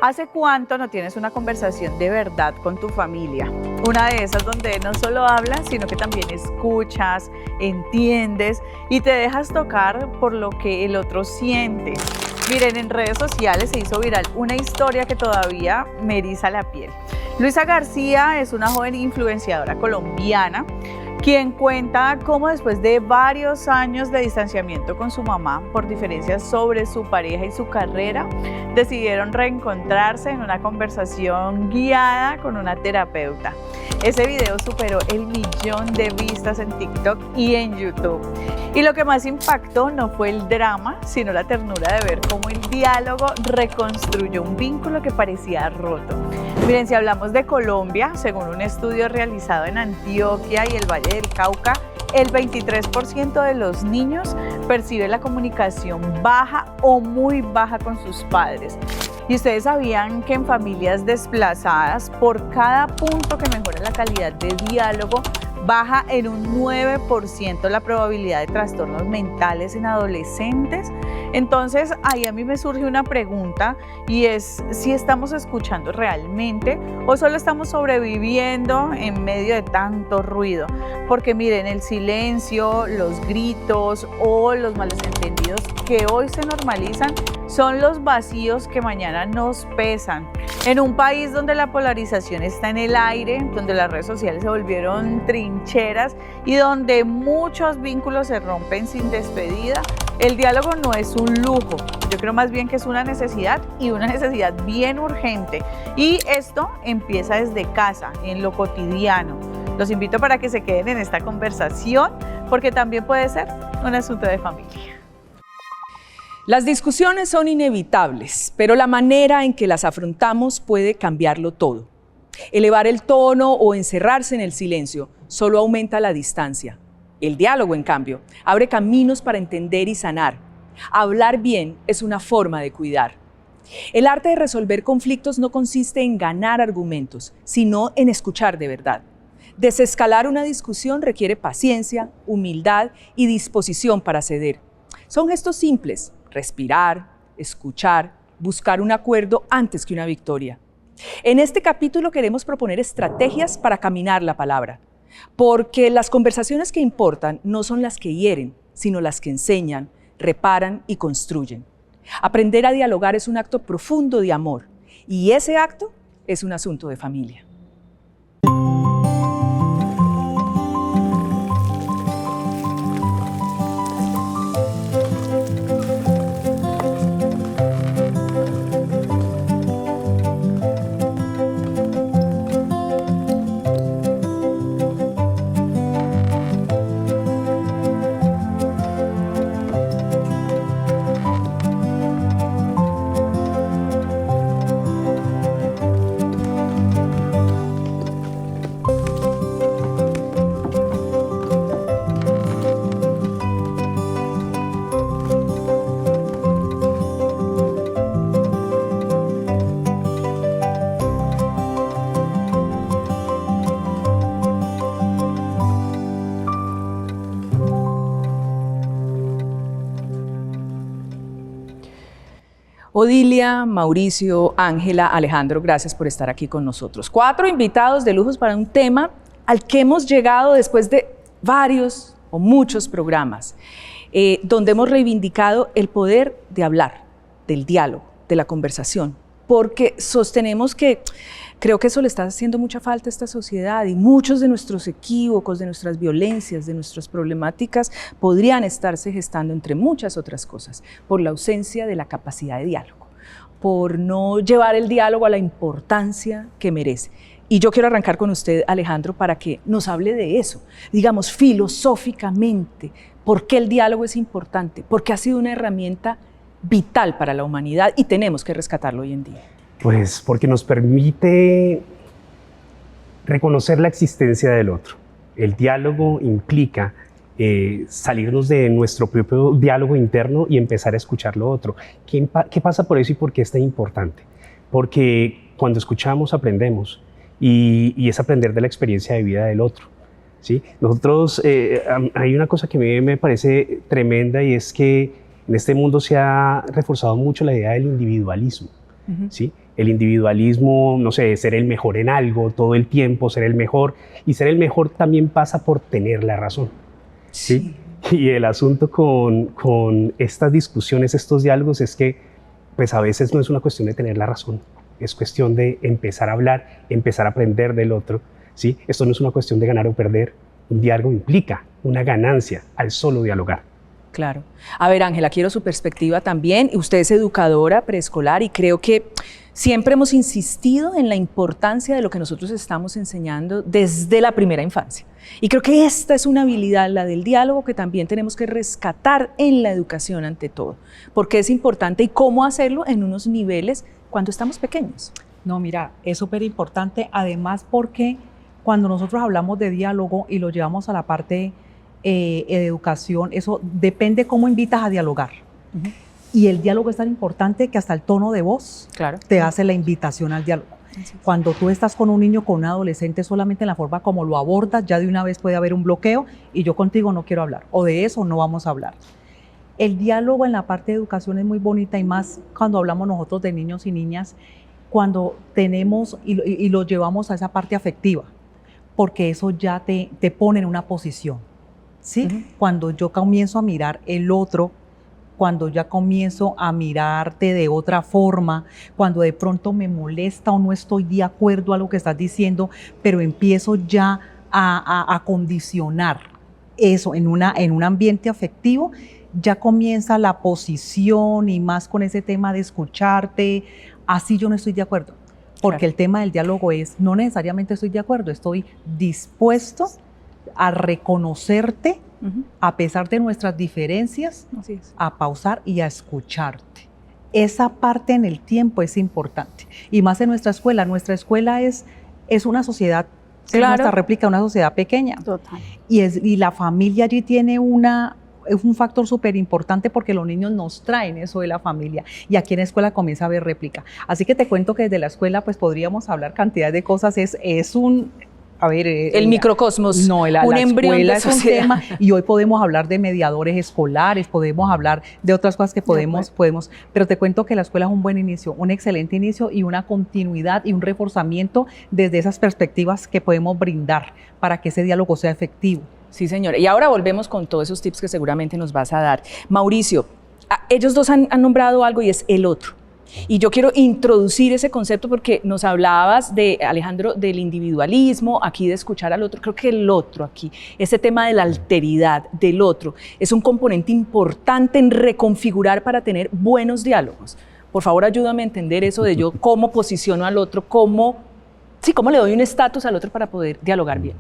¿Hace cuánto no tienes una conversación de verdad con tu familia? Una de esas donde no solo hablas, sino que también escuchas, entiendes y te dejas tocar por lo que el otro siente. Miren, en redes sociales se hizo viral una historia que todavía me eriza la piel. Luisa García es una joven influenciadora colombiana quien cuenta cómo después de varios años de distanciamiento con su mamá por diferencias sobre su pareja y su carrera, decidieron reencontrarse en una conversación guiada con una terapeuta. Ese video superó el 1.000.000 de vistas en TikTok y en YouTube. Y lo que más impactó no fue el drama, sino la ternura de ver cómo el diálogo reconstruyó un vínculo que parecía roto. Miren, si hablamos de Colombia, según un estudio realizado en Antioquia y el Valle del Cauca, el 23% de los niños percibe la comunicación baja o muy baja con sus padres. ¿Y ustedes sabían que en familias desplazadas, por cada punto que mejora la calidad de diálogo, baja en un 9% la probabilidad de trastornos mentales en adolescentes? Entonces, ahí a mí me surge una pregunta y es si estamos escuchando realmente o solo estamos sobreviviendo en medio de tanto ruido. Porque miren, el silencio, los gritos o los malos entendidos que hoy se normalizan son los vacíos que mañana nos pesan. En un país donde la polarización está en el aire, donde las redes sociales se volvieron trincheras y donde muchos vínculos se rompen sin despedida, el diálogo no es un lujo. Yo creo más bien que es una necesidad y una necesidad bien urgente. Y esto empieza desde casa, en lo cotidiano. Los invito para que se queden en esta conversación porque también puede ser un asunto de familia. Las discusiones son inevitables, pero la manera en que las afrontamos puede cambiarlo todo. Elevar el tono o encerrarse en el silencio solo aumenta la distancia. El diálogo, en cambio, abre caminos para entender y sanar. Hablar bien es una forma de cuidar. El arte de resolver conflictos no consiste en ganar argumentos, sino en escuchar de verdad. Desescalar una discusión requiere paciencia, humildad y disposición para ceder. Son gestos simples: respirar, escuchar, buscar un acuerdo antes que una victoria. En este capítulo queremos proponer estrategias para caminar la palabra, porque las conversaciones que importan no son las que hieren, sino las que enseñan, reparan y construyen. Aprender a dialogar es un acto profundo de amor, y ese acto es un asunto de familia. Odilia, Mauricio, Ángela, Alejandro, gracias por estar aquí con nosotros. 4 invitados de lujos para un tema al que hemos llegado después de varios o muchos programas, donde hemos reivindicado el poder de hablar, del diálogo, de la conversación, porque sostenemos que creo que eso le está haciendo mucha falta a esta sociedad y muchos de nuestros equívocos, de nuestras violencias, de nuestras problemáticas podrían estarse gestando, entre muchas otras cosas, por la ausencia de la capacidad de diálogo, por no llevar el diálogo a la importancia que merece. Y yo quiero arrancar con usted, Alejandro, para que nos hable de eso, digamos filosóficamente, por qué el diálogo es importante, porque ha sido una herramienta vital para la humanidad y tenemos que rescatarlo hoy en día. Pues porque nos permite reconocer la existencia del otro. El diálogo implica salirnos de nuestro propio diálogo interno y empezar a escuchar lo otro. ¿Qué pasa por eso y por qué es tan importante? Porque cuando escuchamos aprendemos y es aprender de la experiencia de vida del otro, ¿sí? Nosotros, hay una cosa que a mí me parece tremenda y es que en este mundo se ha reforzado mucho la idea del individualismo. ¿sí? El individualismo, no sé, ser el mejor en algo todo el tiempo, ser el mejor, y ser el mejor también pasa por tener la razón, ¿sí? Y el asunto con estas discusiones, estos diálogos, es que pues a veces no es una cuestión de tener la razón, es cuestión de empezar a hablar, empezar a aprender del otro, ¿sí? Esto no es una cuestión de ganar o perder, un diálogo implica una ganancia al solo dialogar. Claro. A ver, Ángela, quiero su perspectiva también. Usted es educadora preescolar y creo que siempre hemos insistido en la importancia de lo que nosotros estamos enseñando desde la primera infancia. Y creo que esta es una habilidad, la del diálogo, que también tenemos que rescatar en la educación ante todo. Porque es importante y cómo hacerlo en unos niveles cuando estamos pequeños. No, mira, es súper importante, además porque cuando nosotros hablamos de diálogo y lo llevamos a la parte de educación, eso depende cómo invitas a dialogar. Y el diálogo es tan importante que hasta el tono de voz te hace la invitación al diálogo. Cuando tú estás con un niño, con un adolescente, solamente en la forma como lo abordas, ya de una vez puede haber un bloqueo y yo contigo no quiero hablar, o de eso no vamos a hablar. El diálogo en la parte de educación es muy bonita, y más cuando hablamos nosotros de niños y niñas, cuando tenemos y lo llevamos a esa parte afectiva, porque eso ya te pone en una posición, ¿sí? Cuando yo comienzo a mirar el otro, cuando ya comienzo a mirarte de otra forma, cuando de pronto me molesta o no estoy de acuerdo a lo que estás diciendo, pero empiezo ya a condicionar eso en un ambiente afectivo, ya comienza la posición, y más con ese tema de escucharte, así yo no estoy de acuerdo. Porque el tema del diálogo es, no necesariamente estoy de acuerdo, estoy dispuesto a reconocerte, a pesar de nuestras diferencias, a pausar y a escucharte. Esa parte en el tiempo es importante. Y más en nuestra escuela. Nuestra escuela es una sociedad, es nuestra réplica, una sociedad pequeña. Total. Y la familia allí tiene es un factor súper importante, porque los niños nos traen eso de la familia, y aquí en la escuela comienza a haber réplica. Así que te cuento que desde la escuela pues podríamos hablar cantidad de cosas. El microcosmos, no, la embrión de es un tema, y hoy podemos hablar de mediadores escolares, podemos hablar de otras cosas que podemos, pero te cuento que la escuela es un buen inicio, un excelente inicio, y una continuidad y un reforzamiento desde esas perspectivas que podemos brindar para que ese diálogo sea efectivo. Sí, señora. Y ahora volvemos con todos esos tips que seguramente nos vas a dar. Mauricio, ellos dos han nombrado algo, y es el otro. Y yo quiero introducir ese concepto porque nos hablabas, Alejandro, del individualismo, aquí de escuchar al otro. Creo que el otro aquí, ese tema de la alteridad del otro, es un componente importante en reconfigurar para tener buenos diálogos. Por favor, ayúdame a entender eso de yo cómo posiciono al otro, cómo le doy un estatus al otro para poder dialogar bien.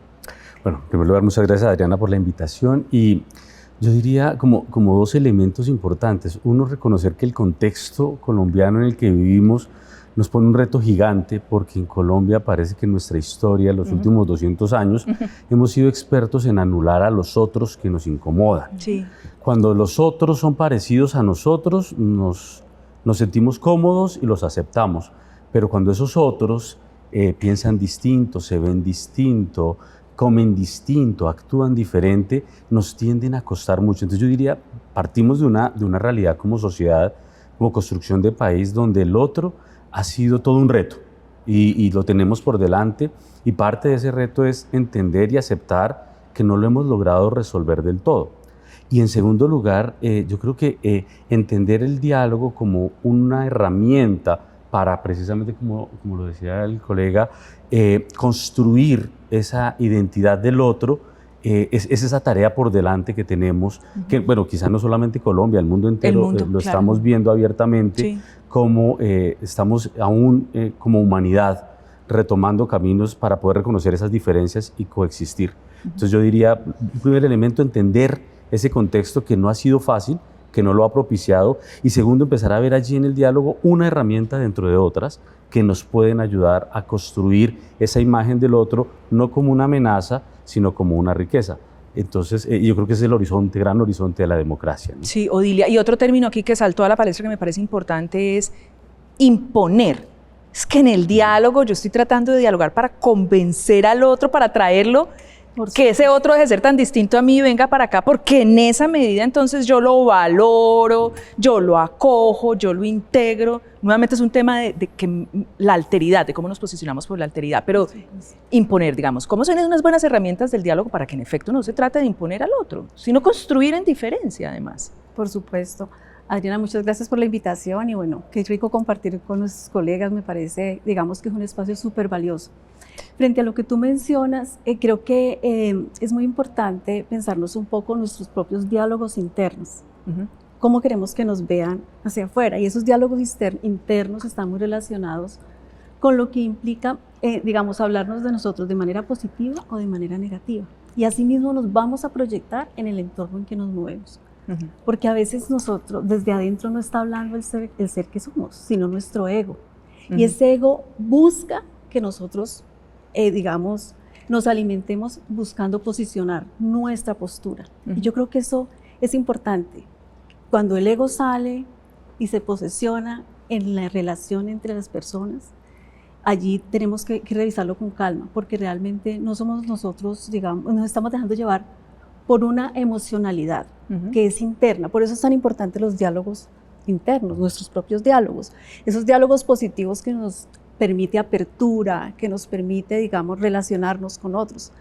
Bueno, en primer lugar, muchas gracias, Adriana, por la invitación. Y yo diría como dos elementos importantes. Uno, reconocer que el contexto colombiano en el que vivimos nos pone un reto gigante, porque en Colombia parece que en nuestra historia, en los últimos 200 años, hemos sido expertos en anular a los otros que nos incomodan. Sí. Cuando los otros son parecidos a nosotros, nos sentimos cómodos y los aceptamos. Pero cuando esos otros piensan distinto, se ven distinto, comen distinto, actúan diferente, nos tienden a costar mucho. Entonces yo diría, partimos de una realidad como sociedad, como construcción de país, donde el otro ha sido todo un reto y lo tenemos por delante, y parte de ese reto es entender y aceptar que no lo hemos logrado resolver del todo. Y en segundo lugar, yo creo que entender el diálogo como una herramienta para, precisamente como lo decía el colega, construir esa identidad del otro. Es esa tarea por delante que tenemos, que bueno, quizás no solamente Colombia, el mundo entero lo estamos viendo abiertamente, como estamos aún como humanidad retomando caminos para poder reconocer esas diferencias y coexistir. Entonces yo diría, primer elemento, entender ese contexto que no ha sido fácil, que no lo ha propiciado, y segundo, empezar a ver allí en el diálogo una herramienta dentro de otras que nos pueden ayudar a construir esa imagen del otro, no como una amenaza, sino como una riqueza. Entonces, yo creo que ese es el horizonte, gran horizonte de la democracia, ¿no? Sí, Odilia. Y otro término aquí que saltó a la palestra que me parece importante es imponer. Es que en el diálogo yo estoy tratando de dialogar para convencer al otro, para traerlo que ese otro deje de ser tan distinto a mí y venga para acá, porque en esa medida entonces yo lo valoro, yo lo acojo, yo lo integro. Nuevamente es un tema de que la alteridad, de cómo nos posicionamos por la alteridad, pero imponer, digamos, ¿cómo son unas buenas herramientas del diálogo para que en efecto no se trate de imponer al otro, sino construir en diferencia además? Por supuesto. Adriana, muchas gracias por la invitación y bueno, qué rico compartir con nuestros colegas, me parece, digamos que es un espacio súper valioso. Frente a lo que tú mencionas, creo que es muy importante pensarnos un poco nuestros propios diálogos internos. Cómo queremos que nos vean hacia afuera. Y esos diálogos internos están muy relacionados con lo que implica, digamos, hablarnos de nosotros de manera positiva o de manera negativa. Y asimismo nos vamos a proyectar en el entorno en que nos movemos. Porque a veces nosotros, desde adentro no está hablando el ser que somos, sino nuestro ego. Y ese ego busca que nosotros, digamos, nos alimentemos buscando posicionar nuestra postura. Y yo creo que eso es importante. Cuando el ego sale y se posesiona en la relación entre las personas, allí tenemos que revisarlo con calma, porque realmente no somos nosotros, digamos, nos estamos dejando llevar por una emocionalidad que es interna. Por eso es tan importante los diálogos internos, nuestros propios diálogos. Esos diálogos positivos que nos permite apertura, que nos permite, digamos, relacionarnos con otros.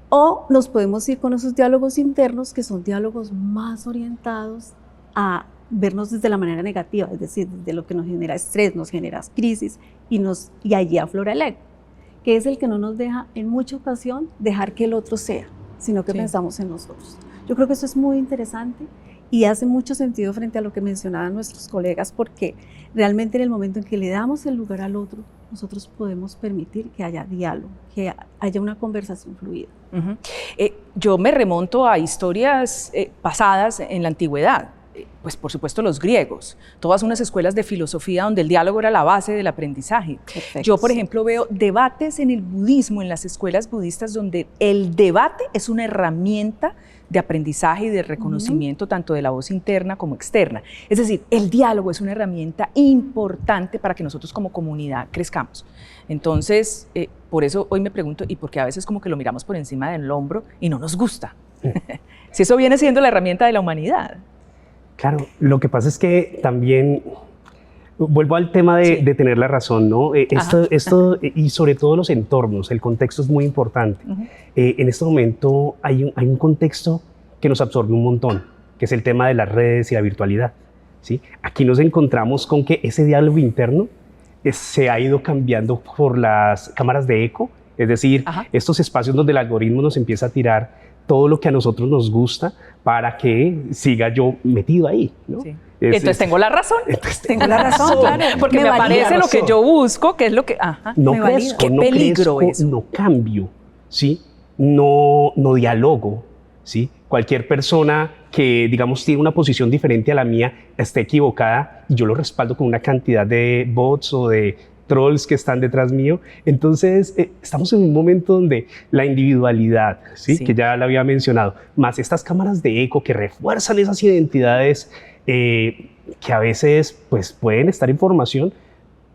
O nos podemos ir con esos diálogos internos que son diálogos más orientados a vernos desde la manera negativa, es decir, desde lo que nos genera estrés, nos genera crisis y allí aflora el ego, que es el que no nos deja en mucha ocasión dejar que el otro sea, sino que pensamos en nosotros. Yo creo que eso es muy interesante y hace mucho sentido frente a lo que mencionaban nuestros colegas, porque realmente en el momento en que le damos el lugar al otro, nosotros podemos permitir que haya diálogo, que haya una conversación fluida. Yo me remonto a historias pasadas en la antigüedad. Pues por supuesto los griegos, todas unas escuelas de filosofía donde el diálogo era la base del aprendizaje. Perfecto. Yo, por ejemplo, veo debates en el budismo, en las escuelas budistas, donde el debate es una herramienta de aprendizaje y de reconocimiento tanto de la voz interna como externa. Es decir, el diálogo es una herramienta importante para que nosotros como comunidad crezcamos. Entonces, por eso hoy me pregunto, ¿y por qué a veces como que lo miramos por encima del hombro y no nos gusta? Si eso viene siendo la herramienta de la humanidad. Claro, lo que pasa es que también, vuelvo al tema de tener la razón, ¿no? Esto y sobre todo los entornos, el contexto es muy importante. En este momento hay un contexto que nos absorbe un montón, que es el tema de las redes y la virtualidad, ¿sí? Aquí nos encontramos con que ese diálogo interno se ha ido cambiando por las cámaras de eco, es decir, estos espacios donde el algoritmo nos empieza a tirar todo lo que a nosotros nos gusta para que siga yo metido ahí, ¿no? Sí. Entonces tengo la razón. Tengo la razón, claro. Porque me aparece lo que yo busco, que es lo que... No crezco, qué no peligro crezco, eso. no cambio, ¿sí? No dialogo, ¿sí? Cualquier persona que, digamos, tiene una posición diferente a la mía está equivocada y yo lo respaldo con una cantidad de bots o de trolls que están detrás mío. Entonces, estamos en un momento donde la individualidad, ¿sí? Que ya la había mencionado, más estas cámaras de eco que refuerzan esas identidades que a veces pues, pueden estar en formación,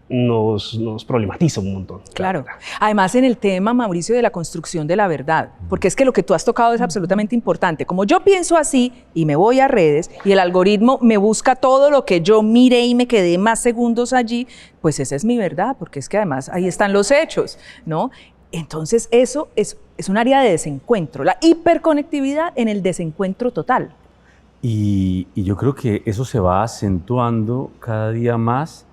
nos problematiza un montón. Claro. Además, en el tema, Mauricio, de la construcción de la verdad, porque es que lo que tú has tocado es absolutamente importante. Como yo pienso así y me voy a redes y el algoritmo me busca todo lo que yo miré y me quedé más segundos allí, pues esa es mi verdad, porque es que además ahí están los hechos, ¿no? Entonces, eso es un área de desencuentro, la hiperconectividad en el desencuentro total. Y yo creo que eso se va acentuando cada día más,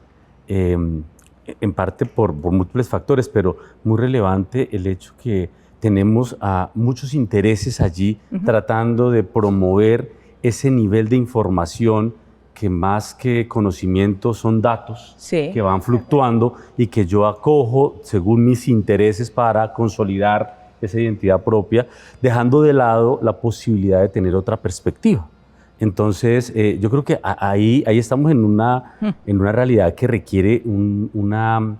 en parte por múltiples factores, pero muy relevante el hecho que tenemos a muchos intereses allí tratando de promover ese nivel de información que más que conocimiento son datos que van fluctuando y que yo acojo según mis intereses para consolidar esa identidad propia, dejando de lado la posibilidad de tener otra perspectiva. Entonces, yo creo que ahí estamos en una realidad que requiere una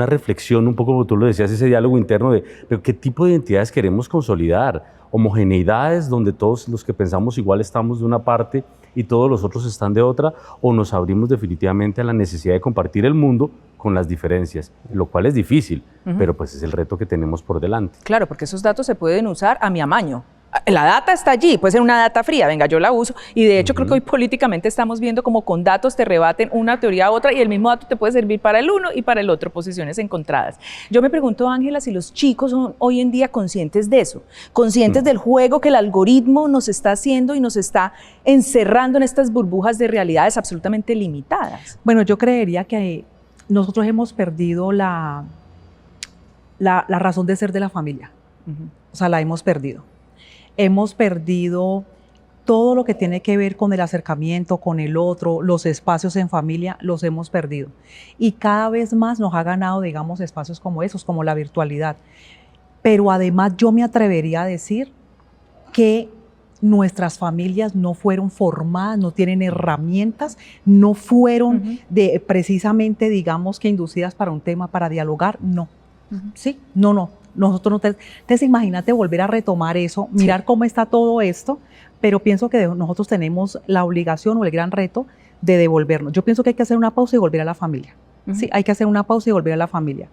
reflexión, un poco como tú lo decías, ese diálogo interno de pero qué tipo de identidades queremos consolidar, homogeneidades donde todos los que pensamos igual estamos de una parte y todos los otros están de otra, o nos abrimos definitivamente a la necesidad de compartir el mundo con las diferencias, lo cual es difícil, pero pues es el reto que tenemos por delante. Claro, porque esos datos se pueden usar a mi amaño. La data está allí, puede ser una data fría, venga, yo la uso, y de hecho creo que hoy políticamente estamos viendo como con datos te rebaten una teoría a otra y el mismo dato te puede servir para el uno y para el otro, posiciones encontradas. Yo me pregunto, Ángela, si los chicos son hoy en día conscientes de eso, conscientes del juego que el algoritmo nos está haciendo y nos está encerrando en estas burbujas de realidades absolutamente limitadas. Bueno, yo creería que nosotros hemos perdido la razón de ser de la familia. O sea, la hemos perdido. Hemos perdido todo lo que tiene que ver con el acercamiento con el otro, los espacios en familia, los hemos perdido. Y cada vez más nos ha ganado, digamos, espacios como esos, como la virtualidad. Pero además yo me atrevería a decir que nuestras familias no fueron formadas, no tienen herramientas, no fueron precisamente, digamos, que inducidas para un tema, para dialogar, no. Sí, no. Nosotros no entonces imagínate volver a retomar eso, mirar cómo está todo esto, pero pienso que nosotros tenemos la obligación o el gran reto de devolvernos. Yo pienso que hay que hacer una pausa y volver a la familia. Sí, hay que hacer una pausa y volver a la familia.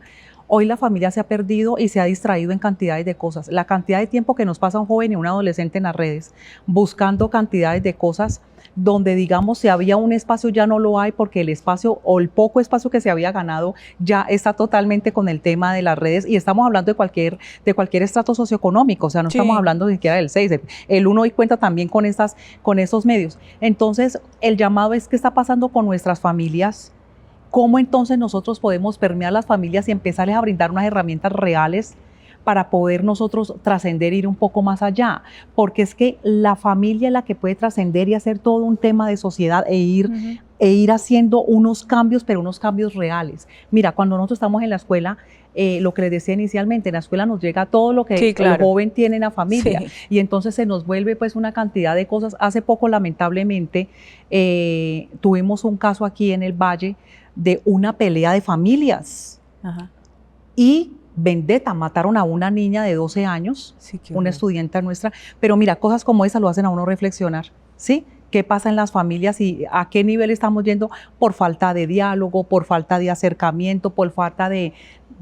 Hoy la familia se ha perdido y se ha distraído en cantidades de cosas. La cantidad de tiempo que nos pasa un joven y un adolescente en las redes, buscando cantidades de cosas donde, digamos, si había un espacio ya no lo hay porque el espacio o el poco espacio que se había ganado ya está totalmente con el tema de las redes, y estamos hablando de cualquier estrato socioeconómico, o sea, no estamos hablando ni siquiera del 6, el 1 hoy cuenta también con esos medios. Entonces, el llamado es: ¿qué está pasando con nuestras familias? ¿Cómo entonces nosotros podemos permear las familias y empezarles a brindar unas herramientas reales para poder nosotros trascender, ir un poco más allá? Porque es que la familia es la que puede trascender y hacer todo un tema de sociedad e ir haciendo unos cambios, pero unos cambios reales. Mira, cuando nosotros estamos en la escuela, lo que les decía inicialmente, en la escuela nos llega todo lo que el joven tiene en la familia, y entonces se nos vuelve pues una cantidad de cosas. Hace poco, lamentablemente, tuvimos un caso aquí en el Valle de una pelea de familias y vendetta, mataron a una niña de 12 años, una estudiante nuestra, pero mira, cosas como esas lo hacen a uno reflexionar, ¿sí? ¿Qué pasa en las familias y a qué nivel estamos yendo por falta de diálogo, por falta de acercamiento, por falta de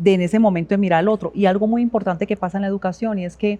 en ese momento de mirar al otro? Y algo muy importante que pasa en la educación, y es que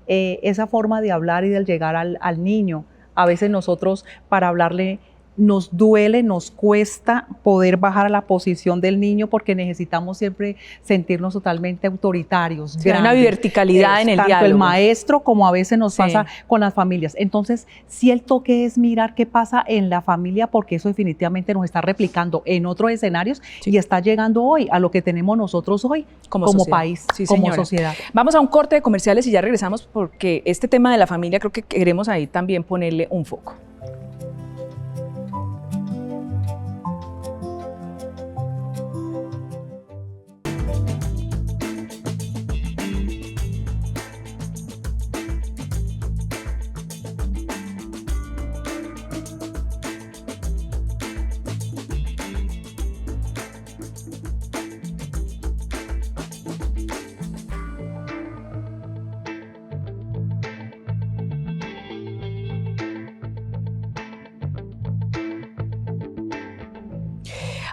esa forma de hablar y de llegar al niño, a veces nosotros para hablarle nos duele, nos cuesta poder bajar a la posición del niño porque necesitamos siempre sentirnos totalmente autoritarios. Hay una verticalidad en el diálogo. Tanto el maestro como a veces nos pasa con las familias. Entonces, sí, el toque es mirar qué pasa en la familia, porque eso definitivamente nos está replicando en otros escenarios y está llegando hoy a lo que tenemos nosotros hoy como país, como sociedad. Vamos a un corte de comerciales y ya regresamos, porque este tema de la familia creo que queremos ahí también ponerle un foco.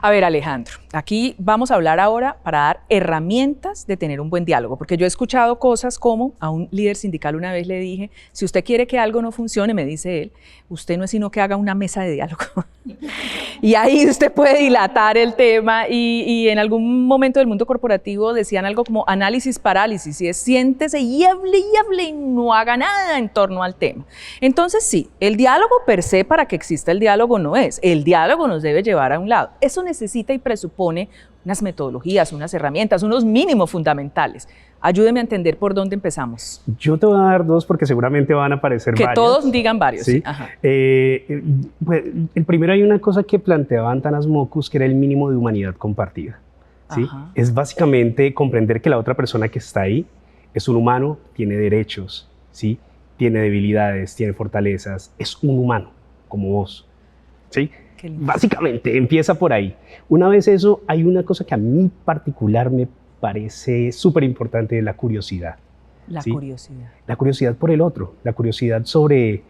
A ver, Alejandro, aquí vamos a hablar ahora para dar herramientas de tener un buen diálogo, porque yo he escuchado cosas como, a un líder sindical una vez le dije: si usted quiere que algo no funcione, me dice él, usted no es sino que haga una mesa de diálogo. Y ahí usted puede dilatar el tema, y en algún momento del mundo corporativo decían algo como análisis parálisis, y es siéntese y hable y no haga nada en torno al tema. Entonces sí, el diálogo per se, para que exista el diálogo, no es. El diálogo nos debe llevar a un lado. Eso necesita y presupone unas metodologías, unas herramientas, unos mínimos fundamentales. Ayúdeme a entender por dónde empezamos. Yo te voy a dar dos porque seguramente van a aparecer varios. Que todos digan varios. ¿Sí? Ajá. Pues, el primero, hay una cosa que planteaba Antanas Mockus, que era el mínimo de humanidad compartida. ¿Sí? Es básicamente comprender que la otra persona que está ahí es un humano, tiene derechos, ¿sí? Tiene debilidades, tiene fortalezas, es un humano como vos. ¿Sí? Básicamente empieza por ahí. Una vez eso, hay una cosa que a mí particular me parece súper importante: la curiosidad. La curiosidad. La curiosidad por el otro, la curiosidad sobre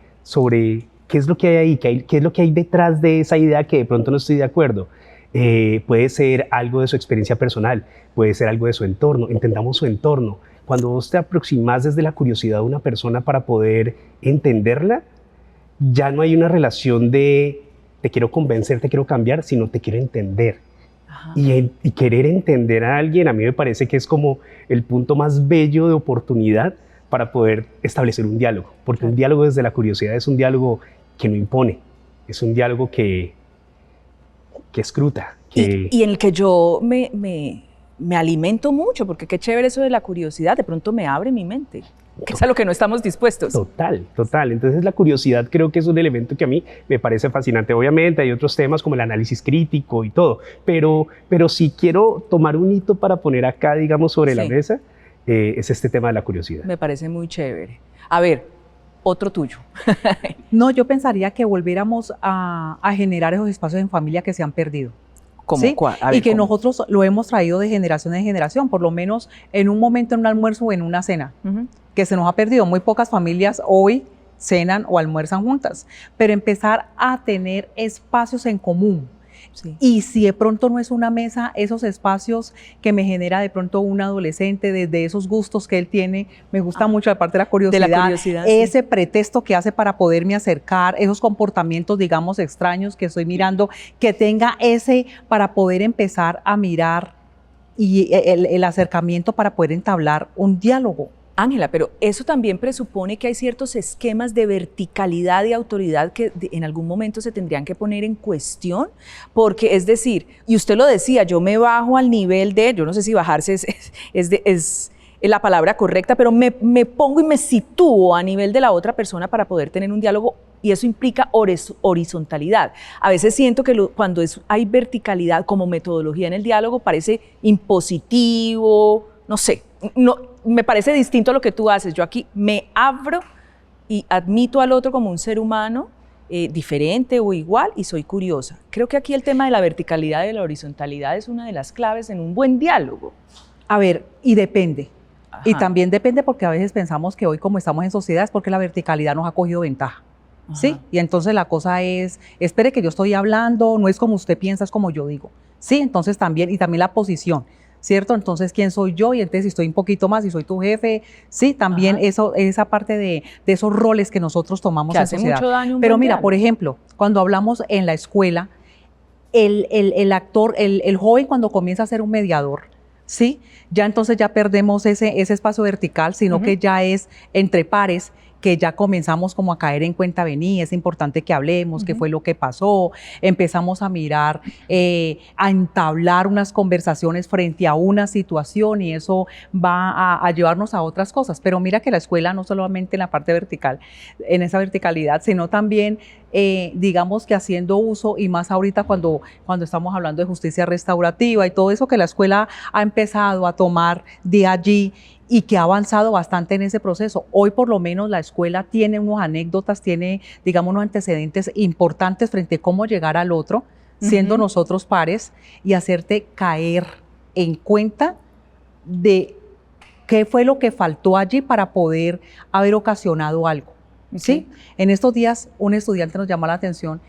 qué es lo que hay ahí, qué es lo que hay detrás de esa idea que de pronto no estoy de acuerdo. puede ser algo de su experiencia personal, puede ser algo de su entorno. Entendamos su entorno. Cuando vos te aproximas desde la curiosidad de una persona para poder entenderla, ya no hay una relación de te quiero convencer, te quiero cambiar, sino te quiero entender. Y querer entender a alguien, a mí me parece que es como el punto más bello de oportunidad para poder establecer un diálogo, porque un diálogo desde la curiosidad es un diálogo que no impone, es un diálogo que escruta. Y en el que yo me alimento mucho, porque qué chévere eso de la curiosidad, de pronto me abre mi mente, que es a lo que no estamos dispuestos. Total, total. Entonces la curiosidad creo que es un elemento que a mí me parece fascinante. Obviamente hay otros temas como el análisis crítico y todo, pero si quiero tomar un hito para poner acá, digamos, sobre la mesa, es este tema de la curiosidad. Me parece muy chévere. A ver, otro tuyo. No, yo pensaría que volviéramos a generar esos espacios en familia que se han perdido. ¿Cómo? ¿Sí? ¿Cuál? A ver, y que ¿cómo? nosotros lo hemos traído de generación en generación, por lo menos en un momento, en un almuerzo o en una cena, que se nos ha perdido. Muy pocas familias hoy cenan o almuerzan juntas, pero empezar a tener espacios en común. Sí. Y si de pronto no es una mesa, esos espacios que me genera de pronto un adolescente, desde esos gustos que él tiene, me gusta mucho la parte de la curiosidad, ese pretexto que hace para poderme acercar, esos comportamientos, digamos, extraños que estoy mirando, que tenga ese para poder empezar a mirar y el acercamiento para poder entablar un diálogo. Ángela, pero eso también presupone que hay ciertos esquemas de verticalidad y autoridad que en algún momento se tendrían que poner en cuestión, porque es decir, y usted lo decía, yo me bajo al nivel de, yo no sé si bajarse es la palabra correcta, pero me pongo y me sitúo a nivel de la otra persona para poder tener un diálogo, y eso implica horizontalidad. A veces siento que cuando hay verticalidad como metodología en el diálogo parece impositivo, no sé, me parece distinto a lo que tú haces. Yo aquí me abro y admito al otro como un ser humano diferente o igual y soy curiosa. Creo que aquí el tema de la verticalidad y de la horizontalidad es una de las claves en un buen diálogo. A ver, y depende. Ajá. Y también depende porque a veces pensamos que hoy como estamos en sociedad es porque la verticalidad nos ha cogido ventaja. Ajá. ¿Sí? Y entonces la cosa es, espere que yo estoy hablando, no es como usted piensa, es como yo digo. Sí, entonces también, y también la posición, ¿cierto? Entonces, ¿quién soy yo? Y entonces, si estoy un poquito más, si soy tu jefe, sí, también esa parte de esos roles que nosotros tomamos que en hace sociedad. mucho daño un Pero buen mira, diálogo. por ejemplo, cuando hablamos en la escuela, el actor, el joven cuando comienza a ser un mediador, ¿sí? Ya entonces ya perdemos ese espacio vertical, sino que ya es entre pares, que ya comenzamos como a caer en cuenta, vení, es importante que hablemos, qué fue lo que pasó, empezamos a mirar, a entablar unas conversaciones frente a una situación y eso va a llevarnos a otras cosas. Pero mira que la escuela no solamente en la parte vertical, en esa verticalidad, sino también, digamos que haciendo uso, y más ahorita cuando estamos hablando de justicia restaurativa y todo eso que la escuela ha empezado a tomar de allí, y que ha avanzado bastante en ese proceso. Hoy por lo menos la escuela tiene unas anécdotas, tiene, digamos, unos antecedentes importantes frente a cómo llegar al otro, siendo nosotros pares, y hacerte caer en cuenta de qué fue lo que faltó allí para poder haber ocasionado algo. ¿Sí? En estos días un estudiante nos llamó la atención,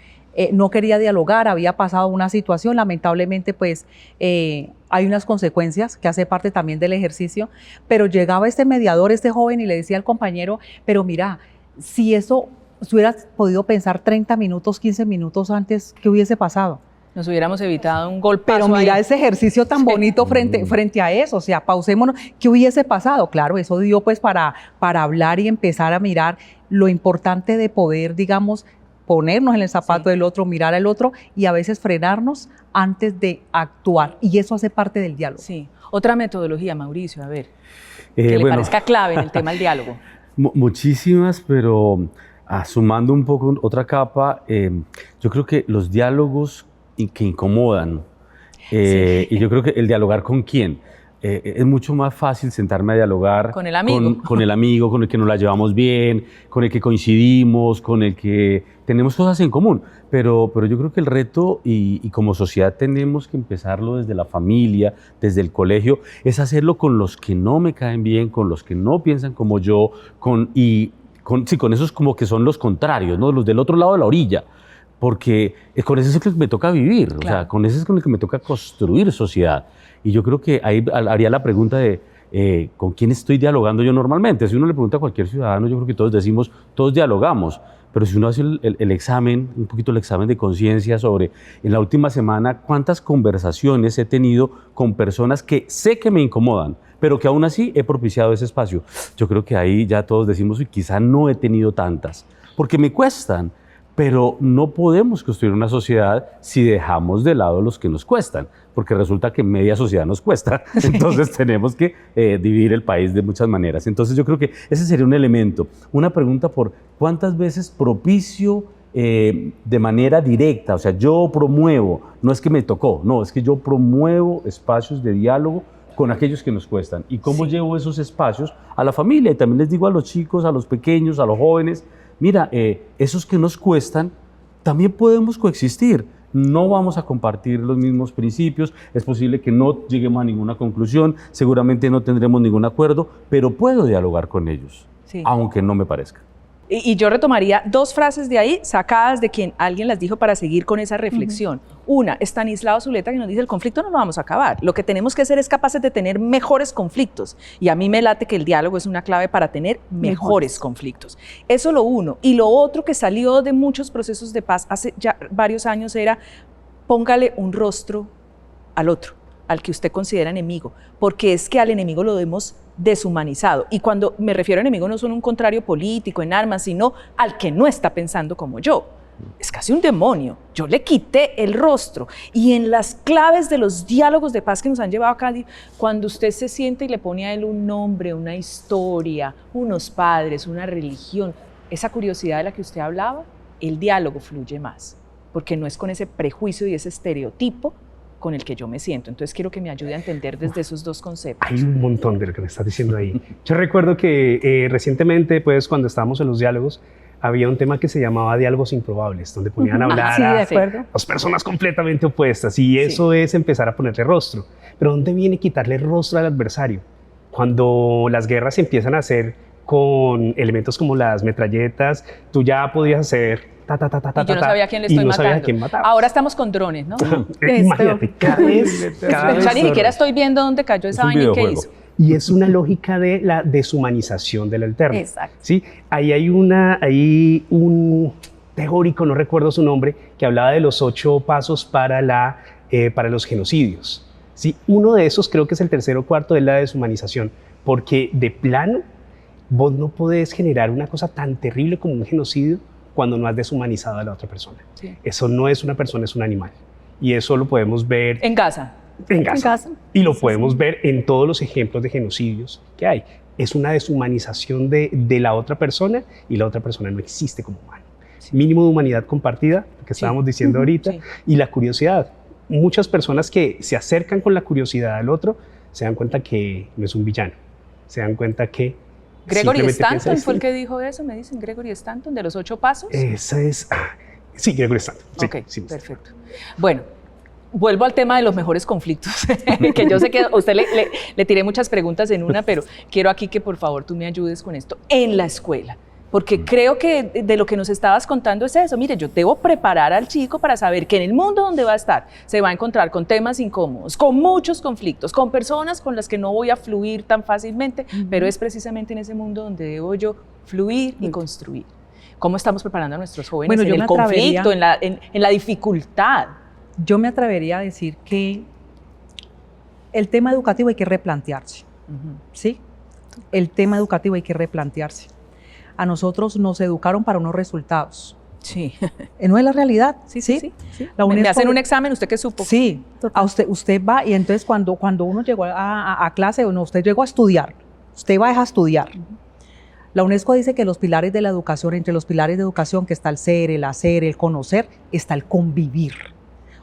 no quería dialogar, había pasado una situación, lamentablemente pues hay unas consecuencias que hace parte también del ejercicio, pero llegaba este mediador, este joven, y le decía al compañero, pero mira, si hubieras podido pensar 30 minutos, 15 minutos antes, ¿qué hubiese pasado? Nos hubiéramos evitado un golpazo. Pero mira ahí. ese ejercicio tan bonito frente a eso, o sea, pausémonos, ¿qué hubiese pasado? Claro, eso dio pues para hablar y empezar a mirar lo importante de poder, digamos, ponernos en el zapato del otro, mirar al otro y a veces frenarnos antes de actuar. Y eso hace parte del diálogo. Sí. Otra metodología, Mauricio, a ver, que le parezca clave en el tema del diálogo. Muchísimas, pero sumando un poco otra capa, yo creo que los diálogos que incomodan, y yo creo que el dialogar con quién, es mucho más fácil sentarme a dialogar con el amigo, con el amigo, con el que nos la llevamos bien, con el que coincidimos, con el que tenemos cosas en común. Pero yo creo que el reto, y como sociedad tenemos que empezarlo desde la familia, desde el colegio, es hacerlo con los que no me caen bien, con los que no piensan como yo, con esos como que son los contrarios, ¿no? Los del otro lado de la orilla. porque con ese es con el que me toca vivir, o sea, Claro. con ese es con el que me toca construir sociedad. Y yo creo que ahí haría la pregunta de ¿con quién estoy dialogando yo normalmente? Si uno le pregunta a cualquier ciudadano, yo creo que todos decimos, todos dialogamos, pero si uno hace el examen, un poquito el examen de conciencia sobre, en la última semana, cuántas conversaciones he tenido con personas que sé que me incomodan, pero que aún así he propiciado ese espacio. Yo creo que ahí ya todos decimos, y quizá no he tenido tantas, porque me cuestan, pero no podemos construir una sociedad si dejamos de lado los que nos cuestan, porque resulta que media sociedad nos cuesta, entonces tenemos que dividir el país de muchas maneras. Entonces yo creo que ese sería un elemento, una pregunta por cuántas veces propicio de manera directa, o sea, yo promuevo, no es que me tocó, no, es que yo promuevo espacios de diálogo con aquellos que nos cuestan y cómo llevo esos espacios a la familia. Y también les digo a los chicos, a los pequeños, a los jóvenes, mira, esos que nos cuestan, también podemos coexistir. No vamos a compartir los mismos principios, es posible que no lleguemos a ninguna conclusión, seguramente no tendremos ningún acuerdo, pero puedo dialogar con ellos, Sí. aunque no me parezca. Y yo retomaría dos frases de ahí, sacadas de quien alguien las dijo para seguir con esa reflexión. Una, Estanislao Zuleta, que nos dice, el conflicto no lo vamos a acabar. Lo que tenemos que hacer es capaces de tener mejores conflictos. Y a mí me late que el diálogo es una clave para tener mejores conflictos. Eso lo uno. Y lo otro que salió de muchos procesos de paz hace ya varios años era, póngale un rostro al otro, al que usted considera enemigo, porque es que al enemigo lo hemos deshumanizado. Y cuando me refiero a enemigo no son un contrario político en armas, sino al que no está pensando como yo. Es casi un demonio. Yo le quité el rostro. Y en las claves de los diálogos de paz que nos han llevado acá, cuando usted se siente y le pone a él un nombre, una historia, unos padres, una religión, esa curiosidad de la que usted hablaba, el diálogo fluye más, porque no es con ese prejuicio y ese estereotipo con el que yo me siento. Entonces quiero que me ayude a entender desde esos dos conceptos. Hay un montón de lo que me estás diciendo ahí. Yo recuerdo que recientemente, pues, cuando estábamos en los diálogos, había un tema que se llamaba diálogos improbables, donde ponían a hablar Sí, de a acuerdo. dos personas completamente opuestas, y eso es empezar a ponerle rostro. Pero ¿dónde viene quitarle rostro al adversario? Cuando las guerras se empiezan a hacer con elementos como las metralletas, tú ya podías hacer ta, ta, ta, ta, ta, Y yo no ta, sabía a quién le y estoy no sabías a matando. quién matabas. Ahora estamos con drones, ¿no? Imagínate, cada vez O sea, ni siquiera estoy viendo dónde cayó esa un vaina y qué videojuego. hizo. Y es una lógica de la deshumanización del alterno. Exacto. ¿Sí? Ahí hay un teórico, no recuerdo su nombre, que hablaba de los 8 pasos para los genocidios. ¿Sí? Uno de esos, creo que es el tercero o cuarto, de la deshumanización, porque de plano vos no podés generar una cosa tan terrible como un genocidio cuando no has deshumanizado a la otra persona. Sí. Eso no es una persona, es un animal. Y eso lo podemos ver En Gaza. en Gaza. Gaza. Y lo podemos ver en todos los ejemplos de genocidios que hay. Es una deshumanización de la otra persona, y la otra persona no existe como humano. Mínimo de humanidad compartida, que estábamos diciendo ahorita, Sí. y la curiosidad. Muchas personas que se acercan con la curiosidad al otro se dan cuenta que no es un villano. Se dan cuenta que Gregory simplemente piensa Stanton fue el distinto. que dijo eso, me dicen, Gregory Stanton, de los 8 pasos. Esa es... sí, Gregory Stanton. Sí, Ok, sí. perfecto. Bueno, vuelvo al tema de los mejores conflictos, que yo sé que a usted le tiré muchas preguntas en una, pero quiero aquí que por favor tú me ayudes con esto. En la escuela, porque creo que de lo que nos estabas contando es eso. Mire, yo debo preparar al chico para saber que en el mundo donde va a estar se va a encontrar con temas incómodos, con muchos conflictos, con personas con las que no voy a fluir tan fácilmente, pero es precisamente en ese mundo donde debo yo fluir y construir. ¿Cómo estamos preparando a nuestros jóvenes Bueno, en yo el me atrevería- conflicto, en la dificultad? Yo me atrevería a decir que el tema educativo hay que replantearse, ¿sí? El tema educativo hay que replantearse. A nosotros nos educaron para unos resultados. Sí. No es la realidad, Sí, ¿sí? sí, sí. La Me UNESCO hacen un examen, ¿usted qué supo? Sí, Total. a usted va, y entonces cuando uno llegó a clase, no, usted llegó a estudiar, usted va a estudiar. La UNESCO dice que los pilares de la educación, entre los pilares de educación que está el ser, el hacer, el conocer, está el convivir.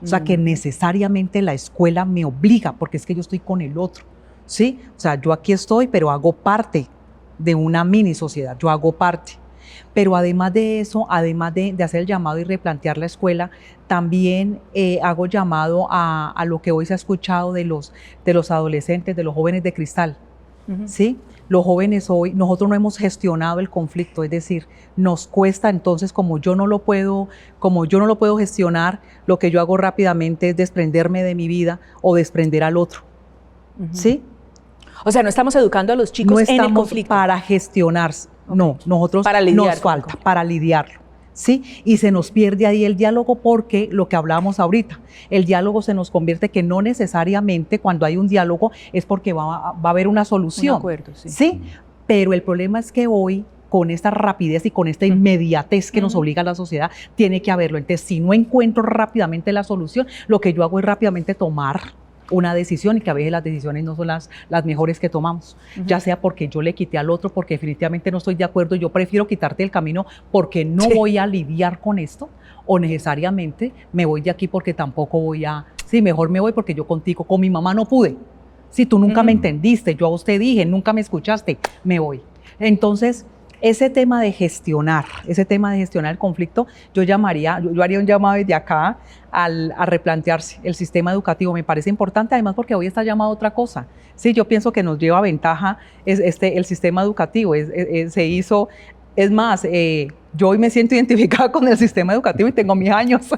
O sea que necesariamente la escuela me obliga, porque es que yo estoy con el otro, ¿sí? O sea, yo aquí estoy, pero hago parte de una mini sociedad, yo hago parte. Pero además de eso, además de hacer el llamado y replantear la escuela, también hago llamado a lo que hoy se ha escuchado de los adolescentes, de los jóvenes de cristal, ¿sí? Los jóvenes hoy, nosotros no hemos gestionado el conflicto, es decir, nos cuesta, entonces como yo no lo puedo gestionar, lo que yo hago rápidamente es desprenderme de mi vida o desprender al otro, ¿sí? O sea, no estamos educando a los chicos No en el estamos conflicto. para gestionar, no, nosotros Para lidiar nos con el falta para lidiarlo, ¿sí? Y se nos pierde ahí el diálogo porque lo que hablábamos ahorita, el diálogo se nos convierte que no necesariamente cuando hay un diálogo es porque va a haber una solución, Un acuerdo, sí. ¿sí? Pero el problema es que hoy, con esta rapidez y con esta inmediatez que nos obliga a la sociedad, tiene que haberlo. Entonces, si no encuentro rápidamente la solución, lo que yo hago es rápidamente tomar una decisión y que a veces las decisiones no son las mejores que tomamos, ya sea porque yo le quité al otro, porque definitivamente no estoy de acuerdo, yo prefiero quitarte el camino porque no voy a lidiar con esto, o necesariamente me voy de aquí porque tampoco voy a, sí, mejor me voy porque yo contigo, con mi mamá no pude, si tú nunca me entendiste, yo a usted dije, nunca me escuchaste, me voy. Entonces, ese tema de gestionar el conflicto, yo haría un llamado desde acá a replantearse el sistema educativo. Me parece importante, además porque hoy está llamado a otra cosa. Sí, yo pienso que nos lleva ventaja el sistema educativo. Se hizo, es más, yo hoy me siento identificada con el sistema educativo y tengo mis años.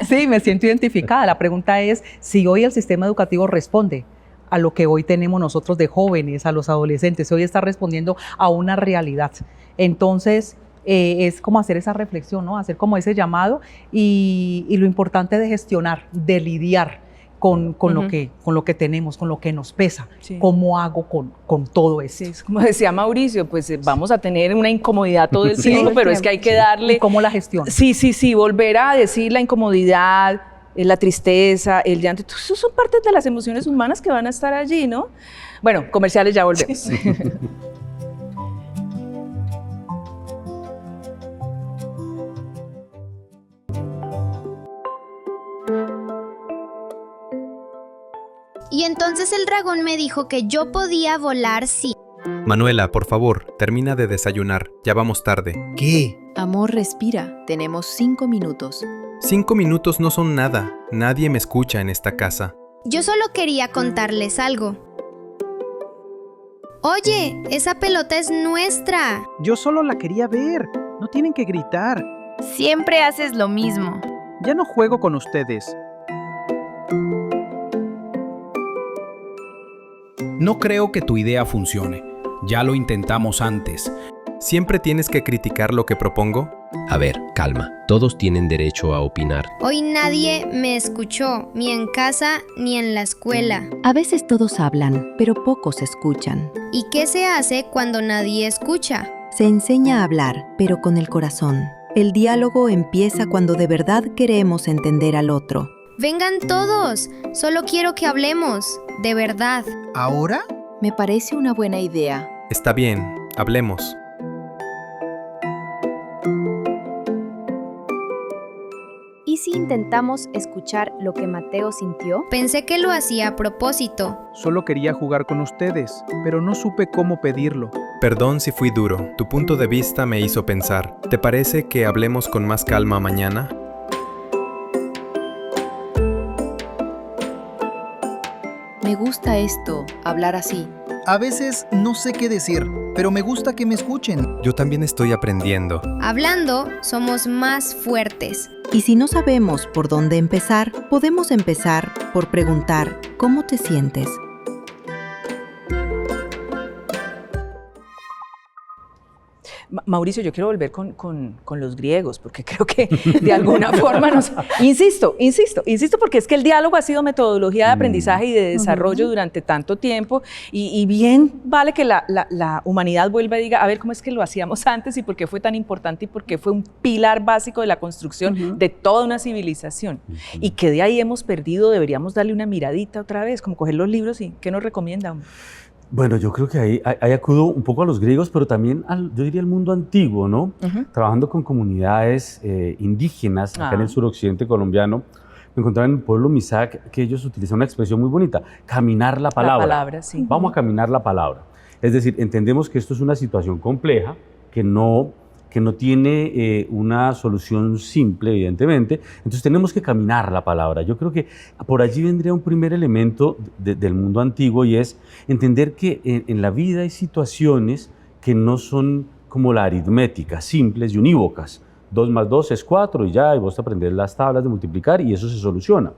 Sí, me siento identificada. La pregunta es si hoy el sistema educativo responde a lo que hoy tenemos nosotros de jóvenes, a los adolescentes, hoy está respondiendo a una realidad. Entonces, es como hacer esa reflexión, ¿no? Hacer como ese llamado y lo importante de gestionar, de lidiar con lo que tenemos, con lo que nos pesa. Sí. ¿Cómo hago con todo esto? Sí, como decía Mauricio, pues vamos a tener una incomodidad todo el tiempo, pero es que hay que darle... ¿Y cómo la gestiono? Sí, volver a decir la incomodidad, la tristeza, el llanto, eso son partes de las emociones humanas que van a estar allí, ¿no? Bueno, comerciales, ya volvemos. Sí. Y entonces el dragón me dijo que yo podía volar sí. Manuela, por favor, termina de desayunar. Ya vamos tarde. ¿Qué? Amor, respira. Tenemos 5 minutos. 5 minutos no son nada. Nadie me escucha en esta casa. Yo solo quería contarles algo. Oye, esa pelota es nuestra. Yo solo la quería ver. No tienen que gritar. Siempre haces lo mismo. Ya no juego con ustedes. No creo que tu idea funcione. Ya lo intentamos antes. ¿Siempre tienes que criticar lo que propongo? A ver, calma. Todos tienen derecho a opinar. Hoy nadie me escuchó, ni en casa ni en la escuela. A veces todos hablan, pero pocos escuchan. ¿Y qué se hace cuando nadie escucha? Se enseña a hablar, pero con el corazón. El diálogo empieza cuando de verdad queremos entender al otro. Vengan todos, solo quiero que hablemos, de verdad. ¿Ahora? Me parece una buena idea. Está bien, hablemos. ¿Y si intentamos escuchar lo que Mateo sintió? Pensé que lo hacía a propósito. Solo quería jugar con ustedes, pero no supe cómo pedirlo. Perdón si fui duro. Tu punto de vista me hizo pensar. ¿Te parece que hablemos con más calma mañana? Me gusta esto, hablar así. A veces no sé qué decir, pero me gusta que me escuchen. Yo también estoy aprendiendo. Hablando, somos más fuertes. Y si no sabemos por dónde empezar, podemos empezar por preguntar, ¿cómo te sientes? Mauricio, yo quiero volver con los griegos, porque creo que de alguna forma nos... Insisto, porque es que el diálogo ha sido metodología de aprendizaje y de desarrollo durante tanto tiempo, y bien vale que la humanidad vuelva y diga, a ver, ¿cómo es que lo hacíamos antes y por qué fue tan importante y por qué fue un pilar básico de la construcción de toda una civilización? Y que de ahí hemos perdido, deberíamos darle una miradita otra vez, como coger los libros y ¿qué nos recomiendan? Bueno, yo creo que ahí acudo un poco a los griegos, pero también yo diría al mundo antiguo, ¿no? Trabajando con comunidades indígenas acá en el suroccidente colombiano, me encontraba en el pueblo Misak que ellos utilizan una expresión muy bonita, caminar la palabra. La palabra, sí. Vamos a caminar la palabra. Es decir, entendemos que esto es una situación compleja, que que no tiene una solución simple, evidentemente. Entonces tenemos que caminar la palabra. Yo creo que por allí vendría un primer elemento del mundo antiguo, y es entender que en la vida hay situaciones que no son como la aritmética, simples y unívocas. 2 más 2 es 4 y ya, y vos te aprendes las tablas de multiplicar y eso se soluciona.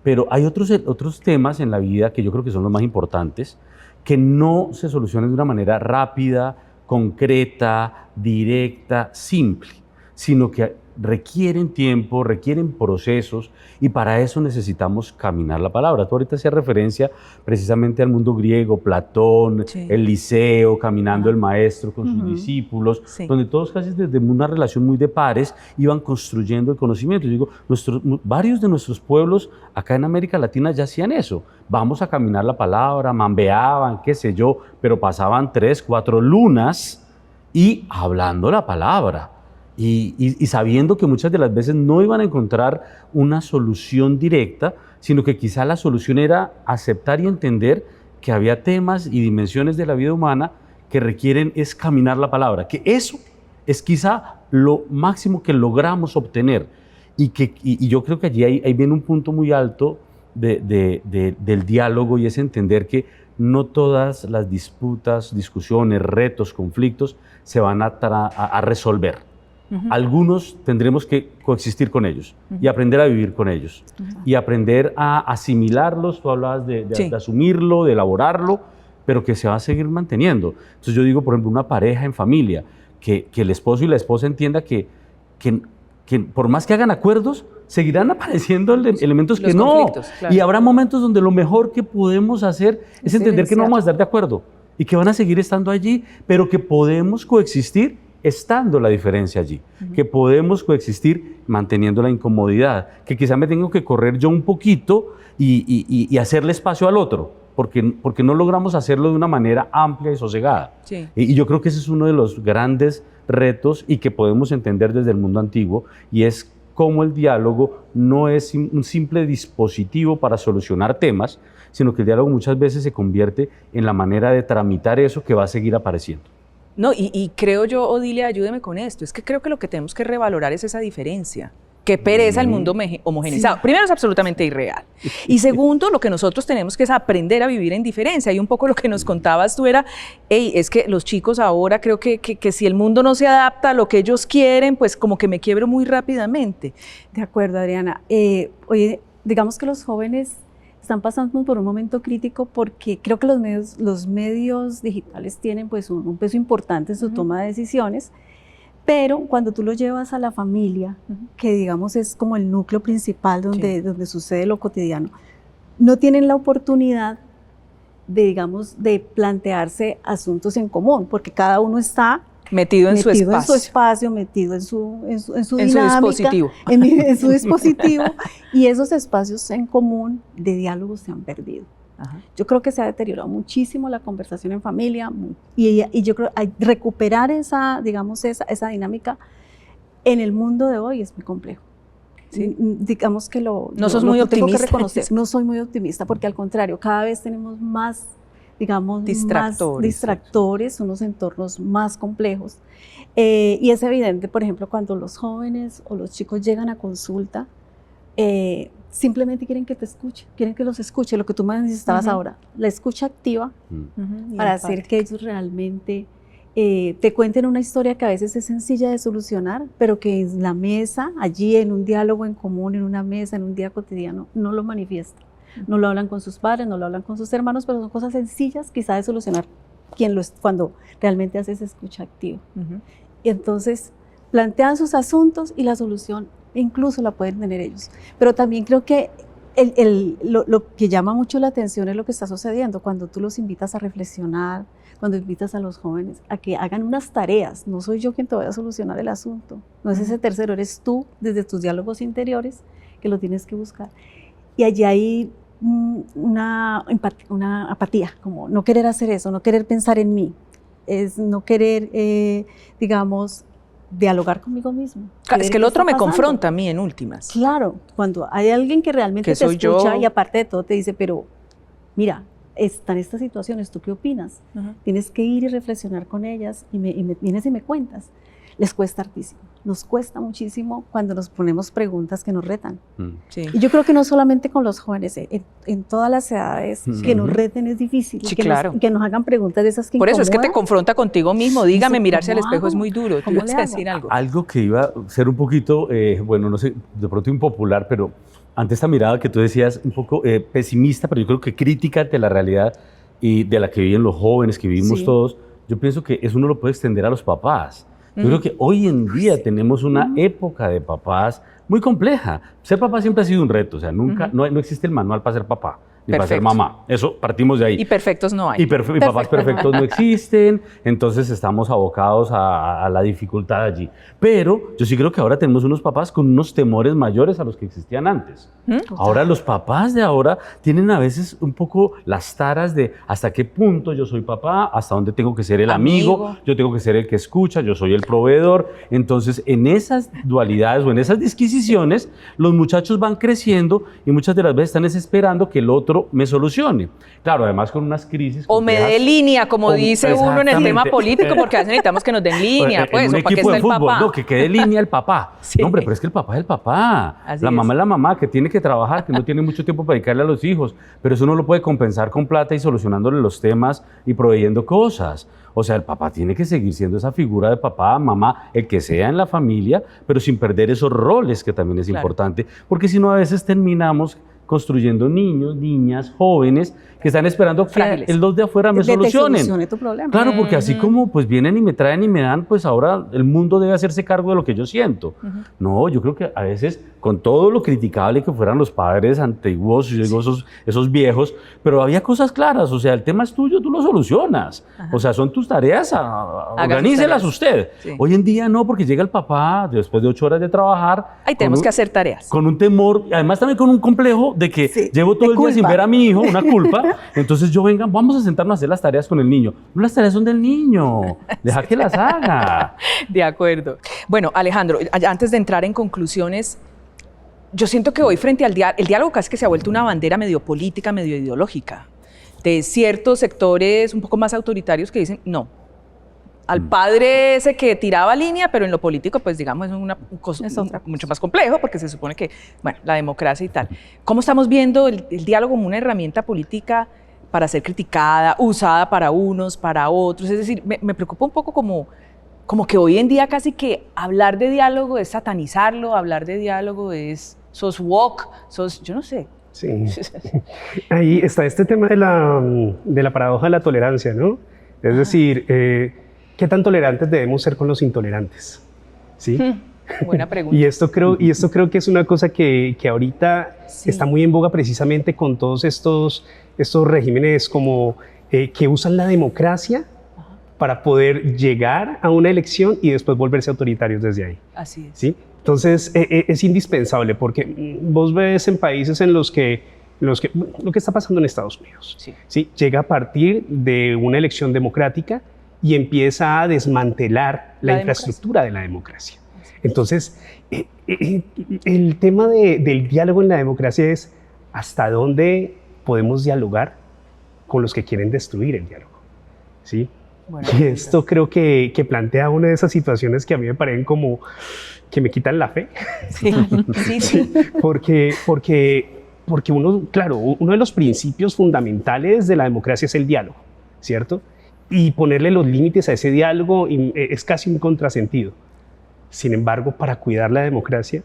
Pero hay otros temas en la vida que yo creo que son los más importantes, que no se solucionan de una manera rápida, concreta, directa, simple, sino que requieren tiempo, requieren procesos, y para eso necesitamos caminar la palabra. Tú ahorita hacías referencia precisamente al mundo griego, Platón, el Liceo, caminando el maestro con sus discípulos, donde todos casi desde una relación muy de pares iban construyendo el conocimiento. Yo digo, varios de nuestros pueblos acá en América Latina ya hacían eso. Vamos a caminar la palabra, mambeaban, qué sé yo, pero pasaban 3, 4 lunas y hablando la palabra. Y sabiendo que muchas de las veces no iban a encontrar una solución directa, sino que quizá la solución era aceptar y entender que había temas y dimensiones de la vida humana que requieren es caminar la palabra, que eso es quizá lo máximo que logramos obtener, y yo creo que allí ahí viene un punto muy alto del diálogo, y es entender que no todas las disputas, discusiones, retos, conflictos se van a resolver. Algunos tendremos que coexistir con ellos y aprender a vivir con ellos y aprender a asimilarlos. Tú hablabas de asumirlo, de elaborarlo, pero que se va a seguir manteniendo. Entonces yo digo, por ejemplo, una pareja en familia, que el esposo y la esposa entienda que por más que hagan acuerdos, seguirán apareciendo elementos que no. Claro. Y habrá momentos donde lo mejor que podemos hacer es entender que no vamos a estar de acuerdo y que van a seguir estando allí, pero que podemos coexistir estando la diferencia allí, que podemos coexistir manteniendo la incomodidad, que quizá me tengo que correr yo un poquito y hacerle espacio al otro, porque no logramos hacerlo de una manera amplia y sosegada. Y yo creo que ese es uno de los grandes retos y que podemos entender desde el mundo antiguo, y es cómo el diálogo no es un simple dispositivo para solucionar temas, sino que el diálogo muchas veces se convierte en la manera de tramitar eso que va a seguir apareciendo. No, y creo yo, Odilia, ayúdeme con esto, es que creo que lo que tenemos que revalorar es esa diferencia. Qué pereza el mundo homogeneizado. Primero, es absolutamente irreal. Y segundo, lo que nosotros tenemos que es aprender a vivir en diferencia. Y un poco lo que nos contabas tú era, es que los chicos ahora creo que si el mundo no se adapta a lo que ellos quieren, pues como que me quiebro muy rápidamente. De acuerdo, Adriana. Oye, digamos que los jóvenes están pasando por un momento crítico porque creo que los medios digitales tienen pues un peso importante en su toma de decisiones, pero cuando tú lo llevas a la familia, que digamos es como el núcleo principal donde sucede lo cotidiano, no tienen la oportunidad de plantearse asuntos en común, porque cada uno está metido en su espacio, metido en su dinámica, dispositivo. En su dispositivo, y esos espacios en común de diálogo se han perdido. Yo creo que se ha deteriorado muchísimo la conversación en familia, y yo creo que recuperar esa dinámica en el mundo de hoy es muy complejo. Digamos que no sos muy optimista. Tengo que reconocer, no soy muy optimista, porque al contrario, cada vez tenemos más distractores, unos entornos más complejos. Y es evidente, por ejemplo, cuando los jóvenes o los chicos llegan a consulta, simplemente quieren que te escuche, quieren que los escuche, lo que tú me necesitabas ahora, la escucha activa, para hacer que ellos realmente te cuenten una historia que a veces es sencilla de solucionar, pero que en la mesa, allí en un diálogo en común, en una mesa, en un día cotidiano, no lo manifiestan. No lo hablan con sus padres, no lo hablan con sus hermanos, pero son cosas sencillas quizá de solucionar cuando realmente haces escucha activa. Y entonces plantean sus asuntos y la solución incluso la pueden tener ellos. Pero también creo que lo que llama mucho la atención es lo que está sucediendo cuando tú los invitas a reflexionar, cuando invitas a los jóvenes a que hagan unas tareas. No soy yo quien te voy a solucionar el asunto, no es ese tercero, eres tú desde tus diálogos interiores que lo tienes que buscar. Y allí hay una apatía, como no querer hacer eso, no querer pensar en mí, es no querer, dialogar conmigo mismo. Es que el otro me confronta a mí en últimas. Claro, cuando hay alguien que realmente te escucha y aparte de todo te dice, pero mira, están estas situaciones, ¿tú qué opinas? Tienes que ir y reflexionar con ellas y vienes y me cuentas. les cuesta hartísimo. Nos cuesta muchísimo cuando nos ponemos preguntas que nos retan. Sí. Y yo creo que no solamente con los jóvenes, en todas las edades, que nos reten es difícil. Sí, que claro. que nos hagan preguntas de esas que Por eso es que te incomodan. confronta contigo mismo. Dígame, Dice, mirarse al ¿cómo espejo es hago? muy duro. Tú ¿Cómo ibas le a hago? decir algo. Algo que iba a ser un poquito, bueno, no sé, de pronto impopular, pero ante esta mirada que tú decías, un poco pesimista, pero yo creo que crítica ante la realidad y de la que viven los jóvenes, que vivimos Sí. todos, yo pienso que eso uno lo puede extender a los papás. Yo creo que hoy en día tenemos una época de papás muy compleja. Ser papá siempre ha sido un reto, o sea, nunca, no existe el manual para ser papá, ni para ser Perfecto. mamá. Eso partimos de ahí. Y perfectos no hay. Y papás perfectos no existen, entonces estamos abocados a la dificultad allí. Pero yo sí creo que ahora tenemos unos papás con unos temores mayores a los que existían antes. Ahora los papás de ahora tienen a veces un poco las taras de hasta qué punto yo soy papá, hasta dónde tengo que ser el amigo, yo tengo que ser el que escucha, yo soy el proveedor. Entonces en esas dualidades o en esas disquisiciones los muchachos van creciendo y muchas de las veces están esperando que el otro me solucione. Claro, además con unas crisis O me dé complejas. línea, como O- dice uno en el tema exactamente. político, porque a veces necesitamos que nos den línea, En pues, un o para qué equipo está de el fútbol, papá. no, que quede línea el papá. Sí. No, hombre, pero es que el papá es el papá. Así La es. mamá es la mamá, que tiene que trabajar, que no tiene mucho tiempo para dedicarle a los hijos. Pero eso no lo puede compensar con plata y solucionándole los temas y proveyendo cosas. O sea, el papá tiene que seguir siendo esa figura de papá, mamá, el que sea en la familia, pero sin perder esos roles, que también es Claro. importante. Porque si no, a veces terminamos construyendo niños, niñas, jóvenes que están esperando que Frágiles. los de afuera me Te solucionen. solucione tu problema. Claro, porque así como pues vienen y me traen y me dan, pues ahora el mundo debe hacerse cargo de lo que yo siento. No, yo creo que a veces, con todo lo criticable que fueran los padres antiguos, yo digo, esos viejos, pero había cosas claras, o sea, el tema es tuyo, tú lo solucionas. O sea, son tus tareas, organícelas tareas. usted. Sí. Hoy en día no, porque llega el papá después de 8 horas de trabajar. Ahí tenemos con que hacer tareas. Con un temor, y además también con un complejo de que Sí, llevo todo de el día sin culpa. ver a mi hijo, una culpa. Entonces yo venga, vamos a sentarnos a hacer las tareas con el niño. No, las tareas son del niño, deja que las haga. De acuerdo. Bueno, Alejandro, antes de entrar en conclusiones, yo siento que hoy frente al el diálogo casi que se ha vuelto una bandera medio política, medio ideológica, de ciertos sectores un poco más autoritarios que dicen, no, al padre ese que tiraba línea, pero en lo político, pues digamos, es una cosa Es otra cosa. mucho más complejo, porque se supone que, bueno, la democracia y tal. ¿Cómo estamos viendo el diálogo como una herramienta política para ser criticada, usada para unos, para otros? Es decir, me preocupa un poco como que hoy en día casi que hablar de diálogo es satanizarlo, hablar de diálogo es sos woke, yo no sé. Sí. Ahí está este tema de la paradoja de la tolerancia, ¿no? Es decir, ¿qué tan tolerantes debemos ser con los intolerantes? ¿Sí? Buena pregunta. Y esto creo que es una cosa que ahorita Sí. está muy en boga precisamente con todos estos regímenes como que usan la democracia para poder llegar a una elección y después volverse autoritarios desde ahí. Así es. ¿Sí? Entonces es indispensable porque vos ves en países en los que lo que está pasando en Estados Unidos, Sí. ¿sí? Llega a partir de una elección democrática y empieza a desmantelar la infraestructura de la democracia. Entonces, el tema del diálogo en la democracia es hasta dónde podemos dialogar con los que quieren destruir el diálogo, ¿sí? Bueno, Y esto creo que plantea una de esas situaciones que a mí me parecen como que me quitan la fe. Sí, sí, sí. Porque uno, claro, uno de los principios fundamentales de la democracia es el diálogo, ¿cierto? Y ponerle los límites a ese diálogo es casi un contrasentido. Sin embargo, para cuidar la democracia,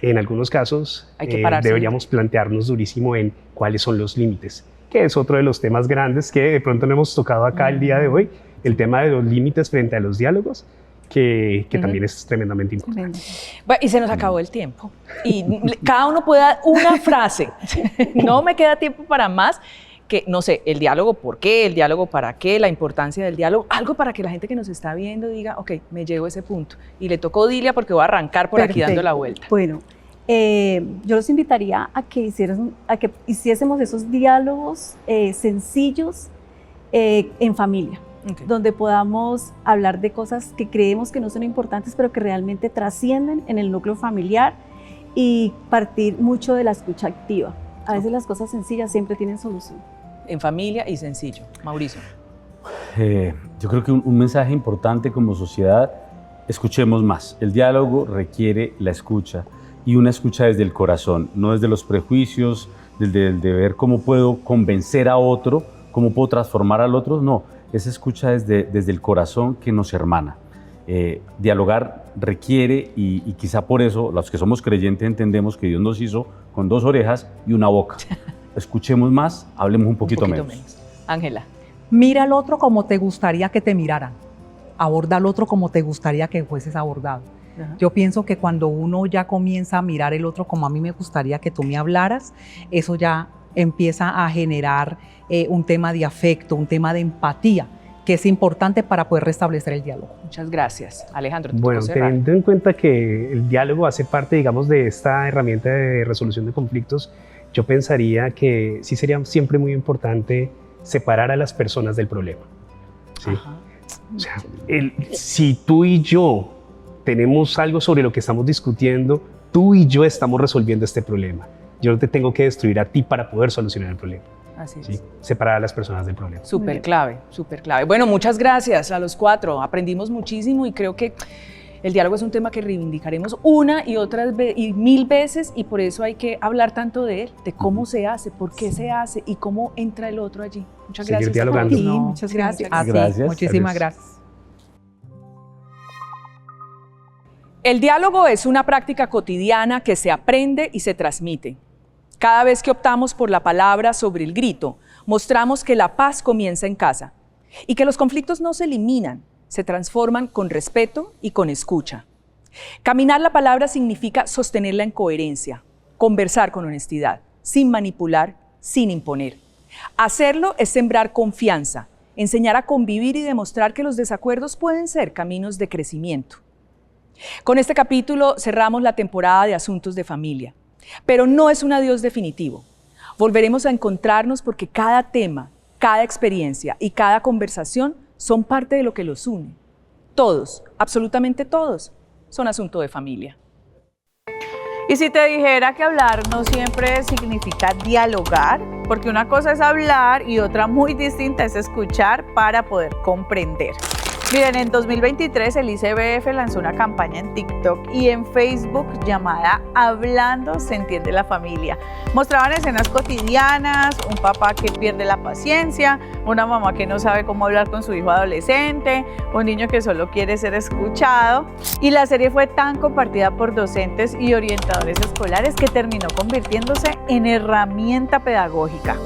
en algunos casos Hay que pararse. deberíamos plantearnos durísimo en cuáles son los límites, que es otro de los temas grandes que de pronto no hemos tocado acá el día de hoy, el tema de los límites frente a los diálogos, que también es tremendamente importante. Bueno, y se nos acabó el tiempo. Y cada uno puede dar una frase. No me queda tiempo para más. Que, no sé, el diálogo por qué, el diálogo para qué, la importancia del diálogo, algo para que la gente que nos está viendo diga, ok, me llego a ese punto. Y le tocó Dilia porque voy a arrancar por aquí dando la vuelta. Bueno, yo los invitaría a que hiciésemos esos diálogos sencillos en familia, donde podamos hablar de cosas que creemos que no son importantes, pero que realmente trascienden en el núcleo familiar y partir mucho de la escucha activa. A veces las cosas sencillas siempre tienen solución. En familia y sencillo. Mauricio. Yo creo que un mensaje importante como sociedad escuchemos más. El diálogo requiere la escucha y una escucha desde el corazón, no desde los prejuicios, desde el de ver cómo puedo convencer a otro, cómo puedo transformar al otro, no, esa escucha desde el corazón que nos hermana. Dialogar requiere, y quizá por eso los que somos creyentes entendemos que Dios nos hizo con 2 orejas y una boca. Escuchemos más, hablemos un poquito menos. Ángela. Mira al otro como te gustaría que te miraran. Aborda al otro como te gustaría que fueses abordado. Ajá. Yo pienso que cuando uno ya comienza a mirar el otro como a mí me gustaría que tú me hablaras, eso ya empieza a generar un tema de afecto, un tema de empatía, que es importante para poder restablecer el diálogo. Muchas gracias. Alejandro, ¿te Bueno, tocó cerrar? teniendo en cuenta que el diálogo hace parte, digamos, de esta herramienta de resolución de conflictos, yo pensaría que sí sería siempre muy importante separar a las personas del problema. ¿Sí? O sea, si tú y yo tenemos algo sobre lo que estamos discutiendo, tú y yo estamos resolviendo este problema. Yo no te tengo que destruir a ti para poder solucionar el problema. Así es. ¿Sí? Separar a las personas del problema. Súper clave, súper clave. Bueno, muchas gracias a los 4. Aprendimos muchísimo y creo que el diálogo es un tema que reivindicaremos una y otras y 1000 veces, y por eso hay que hablar tanto de él, de cómo se hace, por qué se hace y cómo entra el otro allí. Muchas Seguir gracias. dialogando. Sí, No, muchas gracias. a ti, Gracias. muchísimas gracias. El diálogo es una práctica cotidiana que se aprende y se transmite. Cada vez que optamos por la palabra sobre el grito, mostramos que la paz comienza en casa y que los conflictos no se eliminan, se transforman con respeto y con escucha. Caminar la palabra significa sostenerla en coherencia, conversar con honestidad, sin manipular, sin imponer. Hacerlo es sembrar confianza, enseñar a convivir y demostrar que los desacuerdos pueden ser caminos de crecimiento. Con este capítulo cerramos la temporada de Asuntos de Familia, pero no es un adiós definitivo. Volveremos a encontrarnos porque cada tema, cada experiencia y cada conversación son parte de lo que los une. Todos, absolutamente todos, son asunto de familia. Y si te dijera que hablar no siempre significa dialogar, porque una cosa es hablar y otra muy distinta es escuchar para poder comprender. Miren, en 2023 el ICBF lanzó una campaña en TikTok y en Facebook llamada Hablando se entiende la familia. Mostraban escenas cotidianas, un papá que pierde la paciencia, una mamá que no sabe cómo hablar con su hijo adolescente, un niño que solo quiere ser escuchado. Y la serie fue tan compartida por docentes y orientadores escolares que terminó convirtiéndose en herramienta pedagógica.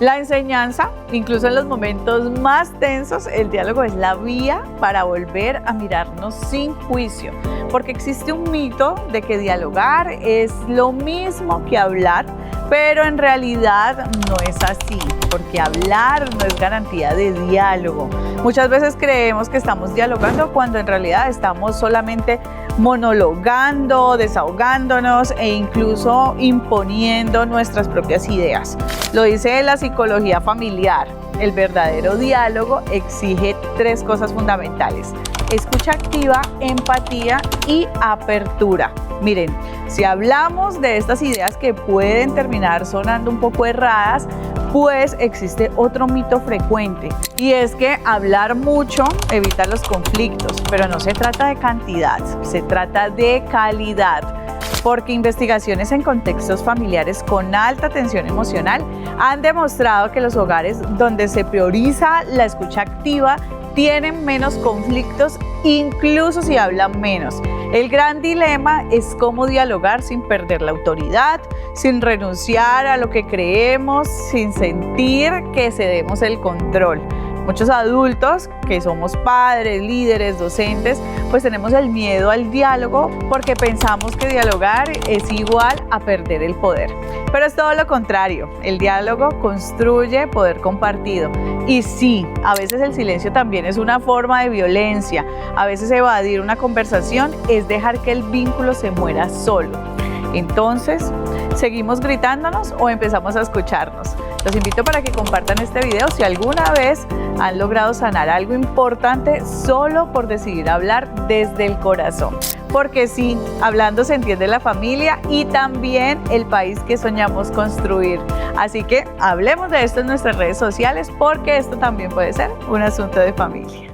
La enseñanza, incluso en los momentos más tensos, el diálogo es la vía para volver a mirarnos sin juicio, porque existe un mito de que dialogar es lo mismo que hablar, pero en realidad no es así, porque hablar no es garantía de diálogo. Muchas veces creemos que estamos dialogando cuando en realidad estamos solamente monologando, desahogándonos e incluso imponiendo nuestras propias ideas. Lo dice la psicología familiar. El verdadero diálogo exige 3 cosas fundamentales: escucha activa, empatía y apertura. Miren, si hablamos de estas ideas que pueden terminar sonando un poco erradas, pues existe otro mito frecuente, y es que hablar mucho evita los conflictos, pero no se trata de cantidad, se trata de calidad. Porque investigaciones en contextos familiares con alta tensión emocional han demostrado que los hogares donde se prioriza la escucha activa tienen menos conflictos, incluso si hablan menos. El gran dilema es cómo dialogar sin perder la autoridad, sin renunciar a lo que creemos, sin sentir que cedemos el control. Muchos adultos que somos padres, líderes, docentes, pues tenemos el miedo al diálogo porque pensamos que dialogar es igual a perder el poder. Pero es todo lo contrario. El diálogo construye poder compartido. Y sí, a veces el silencio también es una forma de violencia. A veces evadir una conversación es dejar que el vínculo se muera solo. Entonces, ¿seguimos gritándonos o empezamos a escucharnos? Los invito para que compartan este video si alguna vez han logrado sanar algo importante solo por decidir hablar desde el corazón. Porque sí, hablando se entiende la familia y también el país que soñamos construir. Así que hablemos de esto en nuestras redes sociales porque esto también puede ser un asunto de familia.